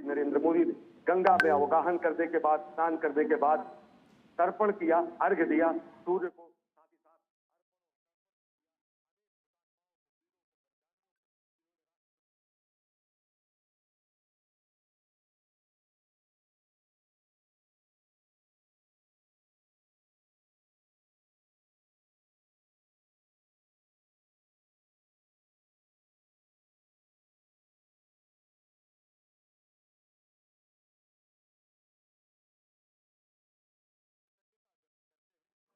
नरेंद्र मोदी ने गंगा में अवगाहन करने के बाद, स्नान करने के बाद तर्पण किया, अर्घ्य दिया सूर्य को।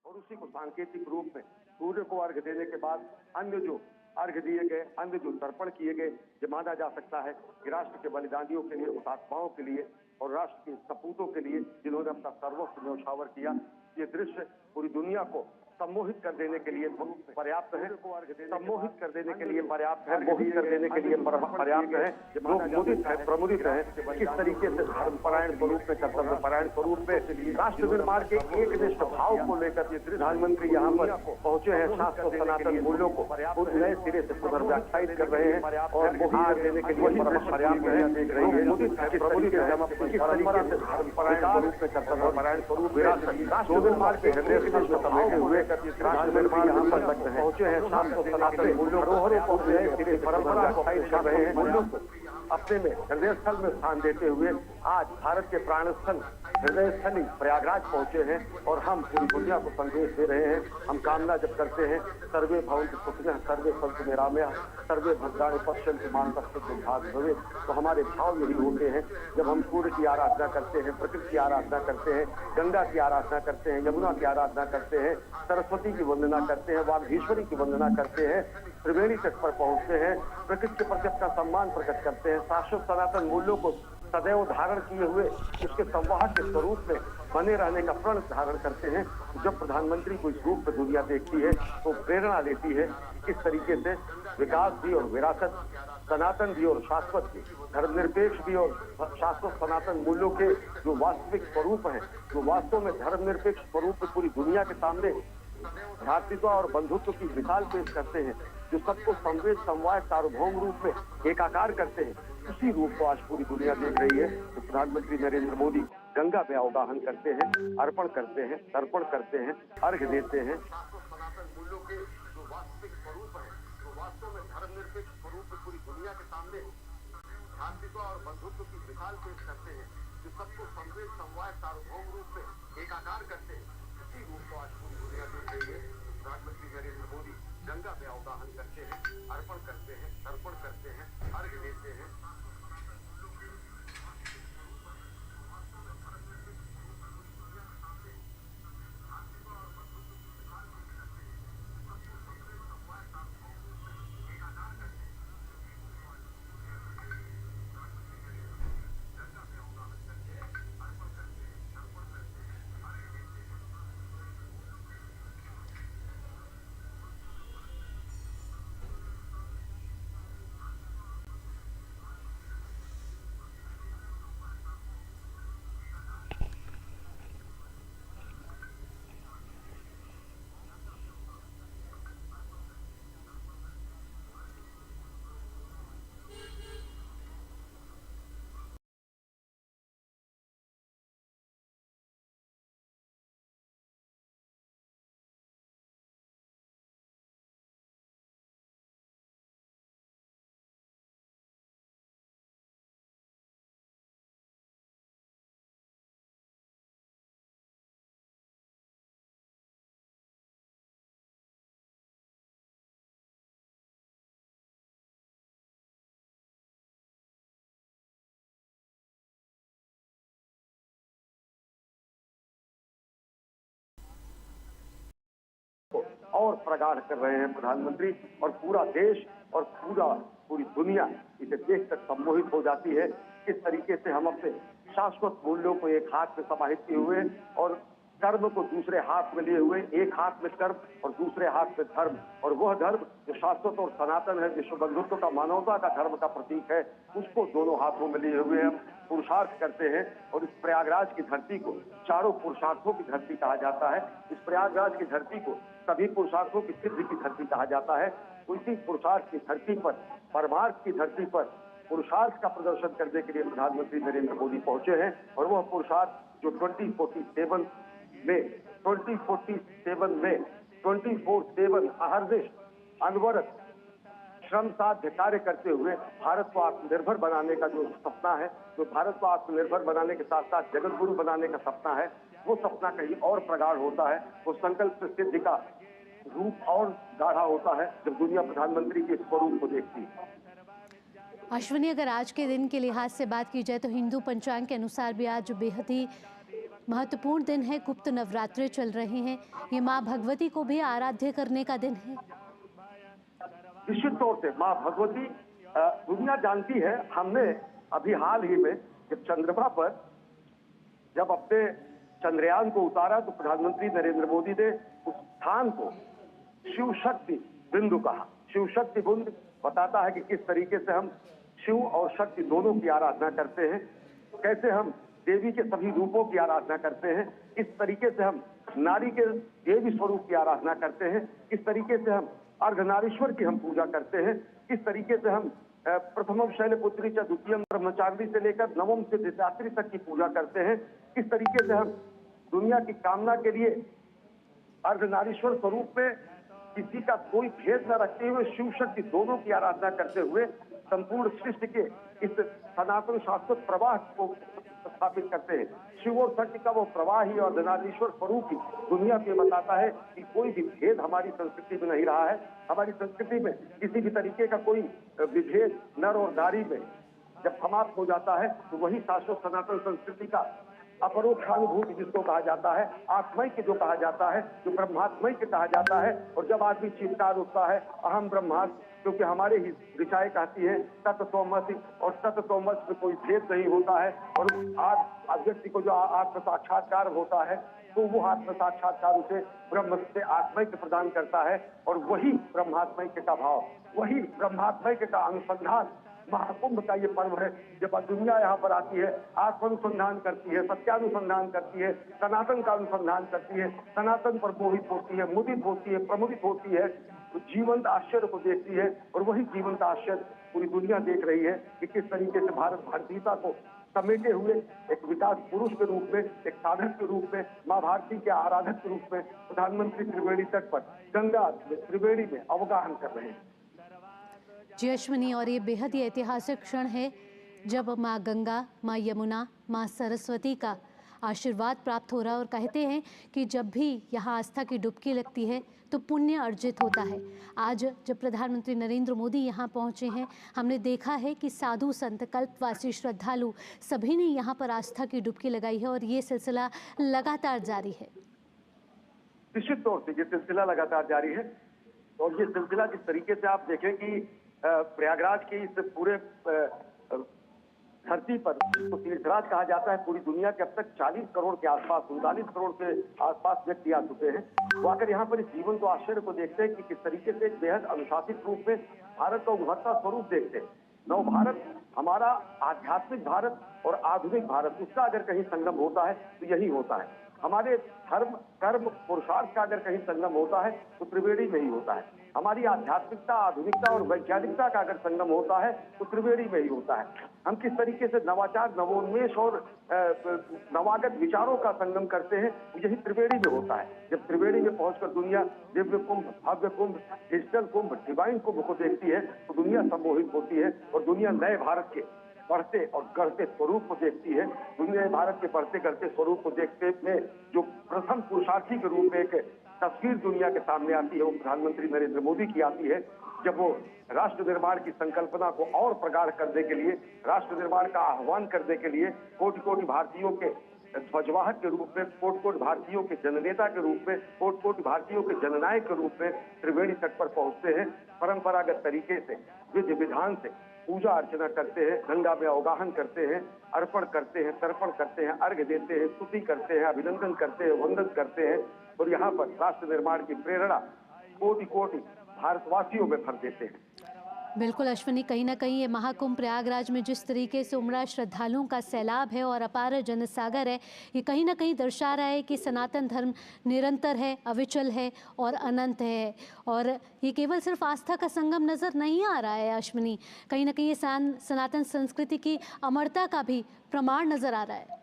और उसी को सांकेतिक रूप में सूर्य को अर्घ्य देने के बाद अन्य जो अर्घ्य दिए गए, अन्य जो तर्पण किए गए, ये माना जा सकता है कि राष्ट्र के बलिदानियों के लिए, हुतात्माओं के लिए और राष्ट्र के सपूतों के लिए जिन्होंने अपना सर्वस्व न्यौछावर किया, ये दृश्य पूरी दुनिया को सम्मोहित कर देने के लिए पर्याप्त है, सम्मोहित कर देने के लिए पर्याप्त है, मोहित कर देने के लिए पर्याप्त है। लोग मुदित है, प्रमुदित है किस तरीके से धर्मपरायण स्वरूप में, कर्तव्यपरायण स्वरूप में राष्ट्र निर्माण के एकनिष्ठ भाव को लेकर प्रधानमंत्री यहाँ पर पहुंचे हैं। शास्त्र सनातन मूल्यों को नए सिरे से पुनर्व्याख्यायित कर रहे हैं और मोहित कर देने के लिए पर्याप्त है। देख रही है मुदित है, प्रमुदित है किस तरीके से धर्मपरायण स्वरूप में, कर्तव्यपरायण स्वरूप में राष्ट्र निर्माण के एकनिष्ठ भाव को लेकर पहुंचे हैं। शास्त्र सनातन मूल्यों को सिरे परंपरा को कर रहे हैं, मूल्यों को अपने में हृदय स्थल में स्थान देते हुए आज भारत के प्राण स्थल हृदय स्थली प्रयागराज पहुंचे हैं और हम पूरी दुनिया को संदेश दे रहे हैं। हम कामना जब करते हैं सर्वे भवन्तु सुखिनः सर्वे सन्तु निरामयाः सर्वे भद्राणि पश्यन्तु मा कश्चित् दुःखभाग् भवेत्, तो हमारे भाव यही होते हैं जब हम सूर्य की आराधना करते हैं, प्रकृति की आराधना करते हैं, गंगा की आराधना करते हैं, यमुना की आराधना करते हैं, सरस्वती की वंदना करते हैं, वागीश्वरी की वंदना करते हैं, त्रिवेणी तट पर पहुंचते हैं, प्रकृति के प्रति अपना सम्मान प्रकट करते हैं, शाश्वत सनातन मूल्यों को सदैव धारण किए हुए उसके संवाहक के स्वरूप में बने रहने का प्रण धारण करते हैं। जब प्रधानमंत्री को इस रूप में दुनिया देखती है तो प्रेरणा लेती है किस तरीके से विकास भी और विरासत, सनातन भी और शाश्वत भी, धर्मनिरपेक्ष भी और शाश्वत सनातन मूल्यों के जो वास्तविक स्वरूप हैं, जो वास्तव में धर्मनिरपेक्ष स्वरूप पूरी दुनिया के सामने भ्रातृत्व और बंधुत्व की मिसाल पेश करते हैं, जो सबको संवेद समवाय सार्वभौम रूप में एकाकार करते हैं, उसी रूप को आज पूरी दुनिया देख रही है। तो प्रधानमंत्री नरेंद्र मोदी गंगा में अवगाहन करते हैं, अर्पण करते हैं, तर्पण करते हैं, अर्घ्य देते हैं। मूल्यों के जो वास्तविक स्वरूप है, जो वास्तव में धर्मनिरपेक्ष स्वरूप पूरी दुनिया के सामने भ्रातृत्व और बंधुत्व की मिसाल पेश करते हैं, जो सबको संवेद समवाय सार्वभौम रूप में एकाकार करते हैं, उसी रूप को आज पूरी दुनिया देख रही है। प्रधानमंत्री नरेंद्र मोदी गंगा में अवगाहन करते हैं, अर्पण करते हैं, तर्पण करते हैं, अर्घ्य देते हैं। और प्रगाढ़ कर रहे हैं प्रधानमंत्री, और पूरा देश और पूरी दुनिया इसे देखकर सम्मोहित हो जाती है। किस तरीके से हम अपने शाश्वत मूल्यों को एक हाथ में समाहित किए हुए और कर्म को दूसरे हाथ में लिए हुए, एक हाथ में कर्म और दूसरे हाथ में धर्म, और वह धर्म जो शाश्वत और सनातन है, विश्व बंधुत्व का, मानवता का धर्म का प्रतीक है, उसको दोनों हाथों में लिए हुए हम पुरुषार्थ करते हैं। और इस प्रयागराज की धरती को चारों पुरुषार्थों की धरती कहा जाता है। इस प्रयागराज की धरती को सभी पुरुषार्थों की सिद्धि की धरती कहा जाता है। उसी पुरुषार्थ की धरती पर, परमार्थ की धरती पर पुरुषार्थ का प्रदर्शन करने के लिए प्रधानमंत्री नरेंद्र मोदी पहुंचे हैं। और वह पुरुषार्थ जो 2047 में 24/7 अहर्निश अनवरत श्रम साध्य कार्य करते हुए भारत को आत्मनिर्भर बनाने का जो सपना है, जो भारत को आत्मनिर्भर बनाने के साथ साथ जगत गुरु बनाने का सपना है, वो सपना कहीं और प्रगाढ़ होता है। वो संकल्प सिद्धि का रूप और गाढ़ा होता है जब दुनिया प्रधानमंत्री के स्वरूप को देखती है। अश्विनी, अगर आज के दिन के लिहाज से बात की जाए तो हिंदू पंचांग के अनुसार भी आज बेहद ही महत्वपूर्ण दिन है। गुप्त नवरात्रे चल रहे हैं, ये माँ भगवती को भी आराध्य करने का दिन है। निश्चित तौर से माँ भगवती दुनिया जानती है। हमने अभी हाल ही में जब चंद्रमा पर जब अपने चंद्रयान को उतारा तो प्रधानमंत्री नरेंद्र मोदी ने उस स्थान को शिव शक्ति बिंदु कहा। शिव शक्ति बिंदु बताता है कि किस तरीके से हम शिव और शक्ति दोनों की आराधना करते हैं, कैसे हम देवी के सभी रूपों की आराधना करते हैं, किस तरीके से हम नारी के देवी स्वरूप की आराधना करते हैं, किस तरीके से हम अर्धनारीश्वर की हम पूजा करते हैं, किस तरीके से हम प्रथमम शैलपुत्री च द्वितीयम ब्रह्मचारिणी से लेकर नवम से द्वितीयात्री तक की पूजा करते हैं, किस तरीके से हम दुनिया की कामना के लिए अर्धनारीश्वर स्वरूप में किसी का कोई भेद न रखते हुए शिव शक्ति दोनों की आराधना करते हुए संपूर्ण सृष्टि के इस सनातन शाश्वत प्रवाह को स्थापित करते हैं। शिव और शक्ति का वो प्रवाह ही और अर्धनारीश्वर स्वरूप ही दुनिया के बताता है कि कोई भी भेद हमारी संस्कृति में नहीं रहा है। हमारी संस्कृति में किसी भी तरीके का कोई विभेद नर और नारी में जब समाप्त हो जाता है तो वही शाश्वत सनातन संस्कृति का अपरोक्षानुभूति जिसको कहा जाता है, आत्मैक्य जो कहा जाता है, जो ब्रह्मात्मैक्य कहा जाता है। और जब आदमी चिंता उठता है अहम ब्रह्मास्मि, क्योंकि हमारे ही ऋचाएं कहती है तत्त्वमसि, और तत्त्वमसि में कोई भेद नहीं होता है। और आज व्यक्ति को जो आत्म साक्षात्कार होता है तो वो आत्म साक्षात्कार उसे ब्रह्म से आत्मैक्य प्रदान करता है। और वही ब्रह्मात्मैक्य का भाव, वही ब्रह्मात्मैक्य का अनुसंधान महाकुंभ का ये पर्व है। जब दुनिया यहाँ पर आती है, आत्मानुसंधान करती है, सत्यानुसंधान करती है, सनातन का अनुसंधान करती है, सनातन पर मोहित होती है, मुदित होती है, प्रमुदित होती है, तो जीवंत आश्चर्य को देखती है। और वही जीवंत आश्चर्य पूरी दुनिया देख रही है कि किस तरीके से भारत भारतीयता को समेटे हुए एक विकास पुरुष के रूप में, एक साधक के रूप में, माँ भारती के आराधक के रूप में प्रधानमंत्री त्रिवेणी तट पर गंगा त्रिवेणी में अवगाहन कर रहे हैं। जी अश्विनी, और ये बेहद ही ऐतिहासिक क्षण है जब माँ गंगा, माँ यमुना, माँ सरस्वती का आशीर्वाद प्राप्त हो रहा है। और कहते हैं कि जब भी यहाँ आस्था की डुबकी लगती है तो पुण्य अर्जित होता है। आज जब प्रधानमंत्री नरेंद्र मोदी यहाँ पहुँचे हैं, हमने देखा है कि साधु संत, कल्पवासी, श्रद्धालु सभी ने यहाँ पर आस्था की डुबकी लगाई है और ये सिलसिला लगातार जारी है। निश्चित तौर से ये सिलसिला लगातार जारी है। और ये सिलसिला जिस तरीके से आप देखें कि प्रयागराज की इस पूरे धरती पर तो तीर्थराज कहा जाता है। पूरी दुनिया के अब तक 40 करोड़ के आसपास, 39 करोड़ के आसपास व्यक्ति आ चुके हैं। वो आकर यहाँ पर इस जीवन को आश्चर्य को देखते हैं कि किस तरीके से एक बेहद अनुशासित रूप में भारत का उभरता स्वरूप देखते हैं। नव भारत, हमारा आध्यात्मिक भारत और आधुनिक भारत, उसका अगर कहीं संगम होता है तो यही होता है। हमारे धर्म, कर्म, पुरुषार्थ का अगर कहीं संगम होता है तो त्रिवेणी में ही होता है। हमारी आध्यात्मिकता, आधुनिकता और वैज्ञानिकता का अगर संगम होता है तो त्रिवेणी में ही होता है। हम किस तरीके से नवाचार, नवोन्मेष और नवागत विचारों का संगम करते हैं, यही त्रिवेणी में होता है। जब त्रिवेणी में पहुंचकर दुनिया दिव्य कुंभ, भव्य कुंभ, डिजिटल कुंभ, डिवाइन कुंभ को देखती है तो दुनिया सम्मोहित होती है और दुनिया नए भारत के बढ़ते और गढ़ते स्वरूप को देखती है। दुनिया भारत के बढ़ते गढ़ते स्वरूप को देखते में जो प्रथम पुरुषार्थी के रूप में एक तस्वीर दुनिया के सामने आती है वो प्रधानमंत्री नरेंद्र मोदी की आती है। जब वो राष्ट्र निर्माण की संकल्पना को और प्रगाढ़ करने के लिए, राष्ट्र निर्माण का आह्वान करने के लिए कोटि कोटि भारतीयों के ध्वजवाहक के रूप में, कोटि कोटि भारतीयों के जननेता के रूप में, कोटि कोटि भारतीयों के जननायक के रूप में त्रिवेणी तट पर पहुंचते हैं। परंपरागत तरीके से, विधि विधान से पूजा अर्चना करते हैं, गंगा में अवगाहन करते हैं, अर्पण करते हैं, तर्पण करते हैं, अर्घ्य देते हैं, स्तुति करते हैं, अभिनंदन करते हैं, वंदन करते हैं। और यहाँ पर राष्ट्र निर्माण की प्रेरणा कोटि कोटि भारतवासियों में भर देते हैं। बिल्कुल अश्विनी, कहीं ना कहीं ये महाकुंभ प्रयागराज में जिस तरीके से उमड़ा श्रद्धालुओं का सैलाब है और अपार जनसागर है, ये कहीं ना कहीं दर्शा रहा है कि सनातन धर्म निरंतर है, अविचल है और अनंत है। और ये केवल सिर्फ आस्था का संगम नज़र नहीं आ रहा है अश्विनी, कहीं ना कहीं ये सनातन संस्कृति की अमरता का भी प्रमाण नज़र आ रहा है।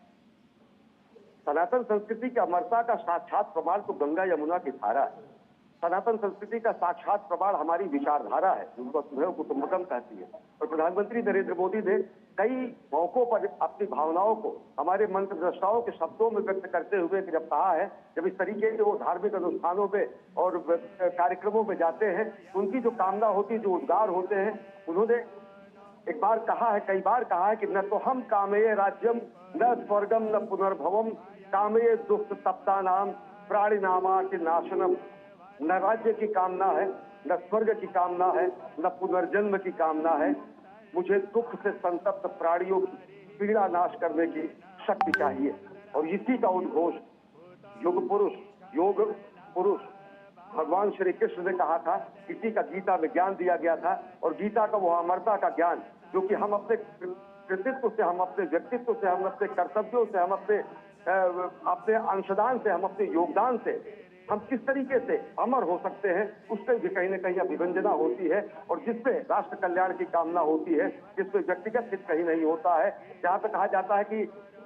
सनातन संस्कृति की अमरता का साक्षात प्रमाण तो गंगा यमुना की धारा है। सनातन संस्कृति का साक्षात प्रमाण हमारी विचारधारा है, जिनको वसुधैव कुटुंबकम कहती है। और प्रधानमंत्री नरेंद्र मोदी ने कई मौकों पर अपनी भावनाओं को हमारे मंत्रद्रष्टाओं के शब्दों में व्यक्त करते हुए जब कहा है, जब इस तरीके के वो धार्मिक अनुष्ठानों में और कार्यक्रमों में जाते हैं, उनकी जो कामना होती है, जो उद्गार होते हैं, उन्होंने एक बार कहा है, कई बार कहा है कि न तो हम कामये राज्यम न स्वर्गम न पुनर्भवम कामये दुष्ट तप्ता नाम प्राणी नामा के नाशनम। न राज्य की कामना है, न स्वर्ग की कामना है, न पुनर्जन्म की कामना है। मुझे दुख से संतप्त प्राणियों की पीड़ा नाश करने की शक्ति चाहिए। और इसी का उद्घोष योग पुरुष भगवान श्री कृष्ण ने कहा था, इसी का गीता में ज्ञान दिया गया था। और गीता का वो अमरता का ज्ञान जो कि हम अपने कृतित्व से, हम अपने व्यक्तित्व से, हम अपने कर्तव्यों से, हम अपने अंशदान से, हम अपने योगदान से हम किस तरीके से अमर हो सकते हैं, उससे भी कहीं न कहीं अभिव्यंजना होती है। और जिससे राष्ट्र कल्याण की कामना होती है, जिससे व्यक्तिगत हित कहीं नहीं होता है। जहाँ पे कहा जाता है कि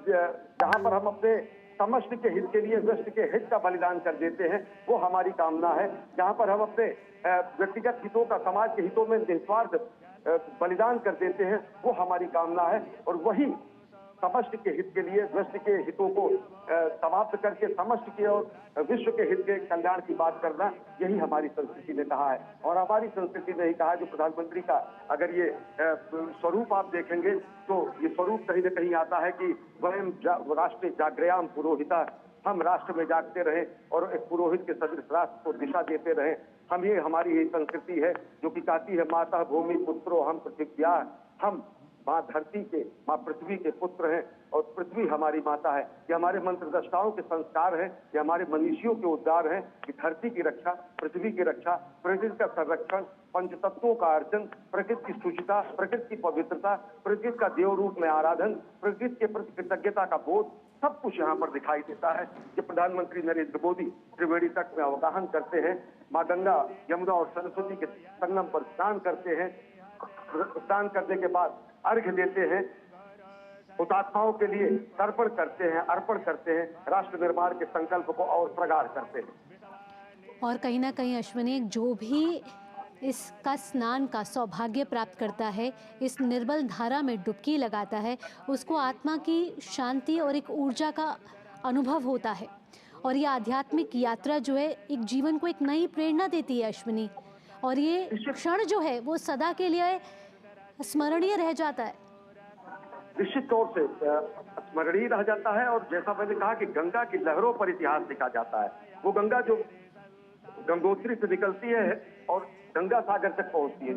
जहाँ पर हम अपने समष्टि के हित के लिए व्यष्टि के हित का बलिदान कर देते हैं, वो हमारी कामना है। जहाँ पर हम अपने व्यक्तिगत हितों का समाज के हितों में निस्वार्थ बलिदान कर देते हैं, वो हमारी कामना है। और वही समष्टि के हित के लिए व्यष्टि के हितों को समाप्त करके समष्टि के और विश्व के हित के कल्याण की बात करना, यही हमारी संस्कृति ने कहा है। और हमारी संस्कृति ने ही कहा, जो प्रधानमंत्री का अगर ये स्वरूप आप देखेंगे तो ये स्वरूप कहीं न कहीं आता है कि वयम राष्ट्र जागृयाम पुरोहिता, हम राष्ट्र में जागते रहे और एक पुरोहित के सदृश राष्ट्र को दिशा देते रहे। हम ये हमारी ये संस्कृति है जो कि कहती है, माता भूमि पुत्रो हम पृथिव्या, हम माँ धरती के, माँ पृथ्वी के पुत्र हैं और पृथ्वी हमारी माता है। ये हमारे मंत्रद्रष्टाओं के संस्कार हैं, ये हमारे मनीषियों के उद्गार हैं कि धरती की रक्षा, पृथ्वी की रक्षा, प्रकृति का संरक्षण, पंचतत्वों का अर्जन, प्रकृति की शुचिता, प्रकृति की पवित्रता, प्रकृति का देव रूप में आराधन, प्रकृति के प्रति कृतज्ञता का बोध, सब कुछ यहाँ पर दिखाई देता है। कि प्रधानमंत्री नरेंद्र मोदी त्रिवेणी तट में अवगाहन करते हैं, माँ गंगा यमुना और सरस्वती के संगम पर स्नान करते हैं, स्नान करने के बाद अर्घ्य देते हैं, हुतात्माओं के लिए तर्पण करते हैं, अर्पण करते हैं, राष्ट्र निर्माण के संकल्प को और प्रगाढ़ करते हैं। और कहीं ना कहीं अश्विनी, जो भी इसका स्नान का सौभाग्य प्राप्त करता है, इस निर्मल धारा में डुबकी लगाता है, उसको आत्मा की शांति और एक ऊर्जा का अनुभव होता है। और ये आध्यात्मिक यात्रा जो है, एक जीवन को एक नई प्रेरणा देती है अश्विनी। और ये क्षण जो है वो सदा के लिए स्मरणीय रह जाता है। निश्चित तौर से स्मरणीय रह जाता है। और जैसा मैंने कहा कि गंगा की लहरों पर इतिहास लिखा जाता है। वो गंगा जो गंगोत्री से निकलती है और गंगा सागर तक पहुंचती है।